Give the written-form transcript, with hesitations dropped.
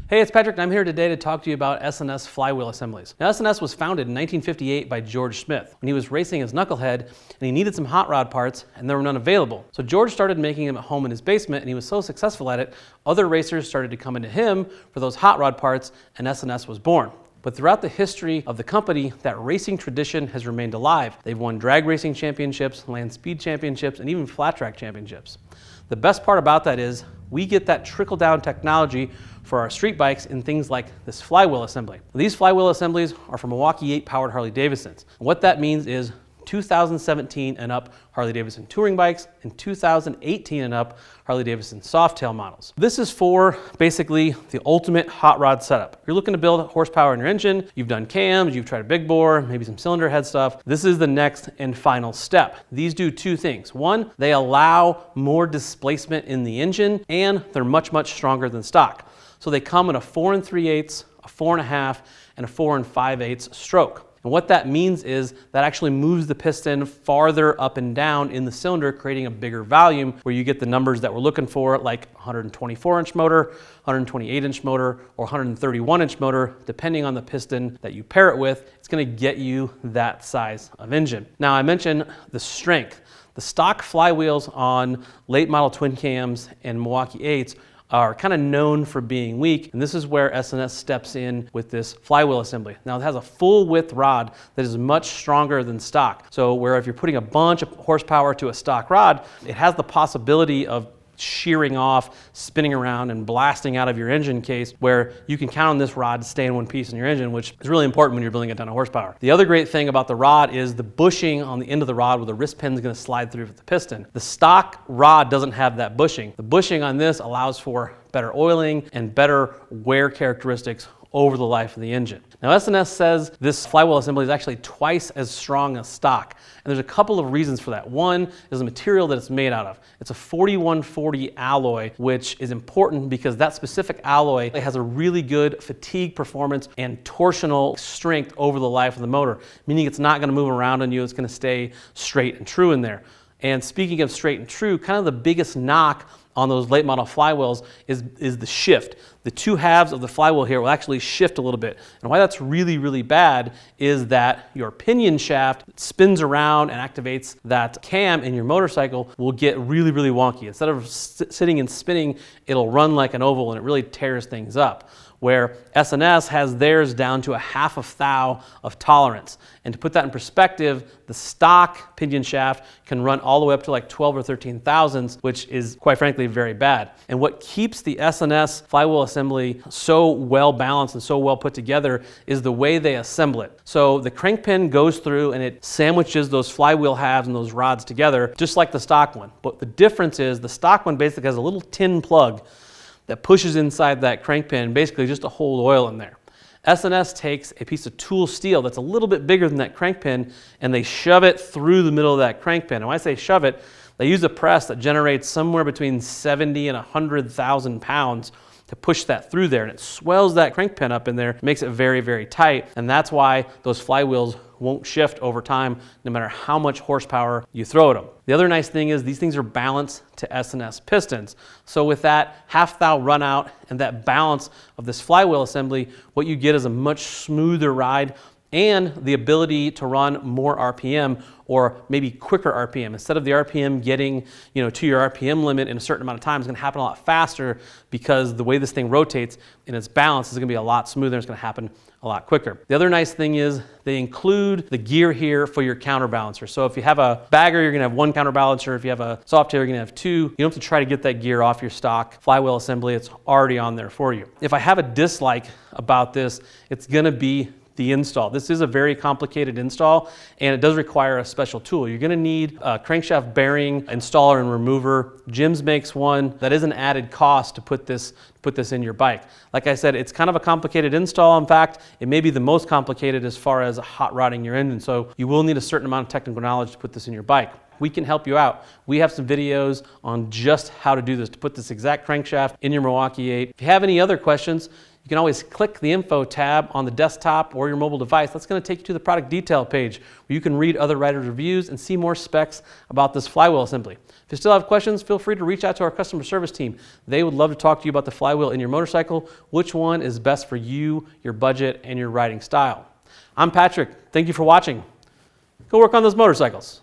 Hey, it's Patrick, and I'm here today to talk to you about S&S Flywheel Assemblies. Now, S&S was founded in 1958 by George Smith when he was racing his knucklehead and he needed some hot rod parts and there were none available. So George started making them at home in his basement, and he was so successful at it, other racers started to come into him for those hot rod parts, and S&S was born. But throughout the history of the company, that racing tradition has remained alive. They've won drag racing championships, land speed championships, and even flat track championships. The best part about that is we get that trickle-down technology for our street bikes in things like this flywheel assembly. These flywheel assemblies are from Milwaukee 8 powered Harley Davidsons. And what that means is 2017 and up Harley Davidson touring bikes and 2018 and up Harley Davidson softail models. This is for basically the ultimate hot rod setup. You're looking to build horsepower in your engine, you've done cams, you've tried a big bore, maybe some cylinder head stuff. This is the next and final step. These do two things. One, they allow more displacement in the engine, and they're much, much stronger than stock. So they come in a 4 3/8, a 4 1/2, and a 4 5/8 stroke. And what that means is that actually moves the piston farther up and down in the cylinder, creating a bigger volume where you get the numbers that we're looking for, like 124-inch motor, 128-inch motor, or 131-inch motor, depending on the piston that you pair it with. It's going to get you that size of engine. Now, I mentioned the strength. The stock flywheels on late model twin cams and Milwaukee 8s are kind of known for being weak, and this is where S&S steps in with this flywheel assembly. Now, it has a full width rod that is much stronger than stock. So where if you're putting a bunch of horsepower to a stock rod, it has the possibility of shearing off, spinning around, and blasting out of your engine case, where you can count on this rod to stay in one piece in your engine, which is really important when you're building a ton of horsepower. The other great thing about the rod is the bushing on the end of the rod where the wrist pin is going to slide through with the piston. The stock rod doesn't have that bushing. The bushing on this allows for better oiling and better wear characteristics over the life of the engine. Now, S&S says this flywheel assembly is actually twice as strong as stock, and there's a couple of reasons for that. One is the material that it's made out of. It's a 4140 alloy, which is important because that specific alloy has a really good fatigue performance and torsional strength over the life of the motor, meaning it's not going to move around on you, it's going to stay straight and true in there. And speaking of straight and true, kind of the biggest knock on those late model flywheels is the shift. The two halves of the flywheel here will actually shift a little bit. And why that's really, really bad is that your pinion shaft spins around and activates that cam in your motorcycle will get really, really wonky. Instead of sitting and spinning, it'll run like an oval and it really tears things up. Where S&S has theirs down to a 1/2 thou of tolerance. And to put that in perspective, the stock pinion shaft can run all the way up to like 12 or 13 thousandths, which is quite frankly very bad. And what keeps the S&S flywheel assembly so well balanced and so well put together is the way they assemble it. So the crank pin goes through and it sandwiches those flywheel halves and those rods together, just like the stock one. But the difference is the stock one basically has a little tin plug that pushes inside that crank pin, basically just to hold oil in there. S&S takes a piece of tool steel that's a little bit bigger than that crank pin, and they shove it through the middle of that crank pin. And when I say shove it, they use a press that generates somewhere between 70 and 100,000 pounds to push that through there, and it swells that crank pin up in there, makes it very, very tight, and that's why those flywheels won't shift over time no matter how much horsepower you throw at them. The other nice thing is these things are balanced to S&S pistons. So with that 1/2 thou run out and that balance of this flywheel assembly, what you get is a much smoother ride and the ability to run more RPM, or maybe quicker RPM. Instead of the RPM getting to your RPM limit in a certain amount of time, it's going to happen a lot faster because the way this thing rotates in its balance is going to be a lot smoother. It's going to happen a lot quicker. The other nice thing is they include the gear here for your counterbalancer. So if you have a bagger, you're going to have one counterbalancer. If you have a softail, you're going to have two. You don't have to try to get that gear off your stock flywheel assembly. It's already on there for you. If I have a dislike about this, it's going to be the install. This is a very complicated install, and it does require a special tool. You're going to need a crankshaft bearing installer and remover. Jim's makes one. That is an added cost to put this in your bike. Like I said, it's kind of a complicated install. In fact, it may be the most complicated as far as hot rodding your engine, so you will need a certain amount of technical knowledge to put this in your bike. we can help you out. We have some videos on just how to do this, to put this exact crankshaft in your Milwaukee 8. If you have any other questions, you can always click the info tab on the desktop or your mobile device. That's going to take you to the product detail page where you can read other riders' reviews and see more specs about this flywheel assembly. If you still have questions, feel free to reach out to our customer service team. They would love to talk to you about the flywheel in your motorcycle, which one is best for you, your budget, and your riding style. I'm Patrick. Thank you for watching. Go work on those motorcycles.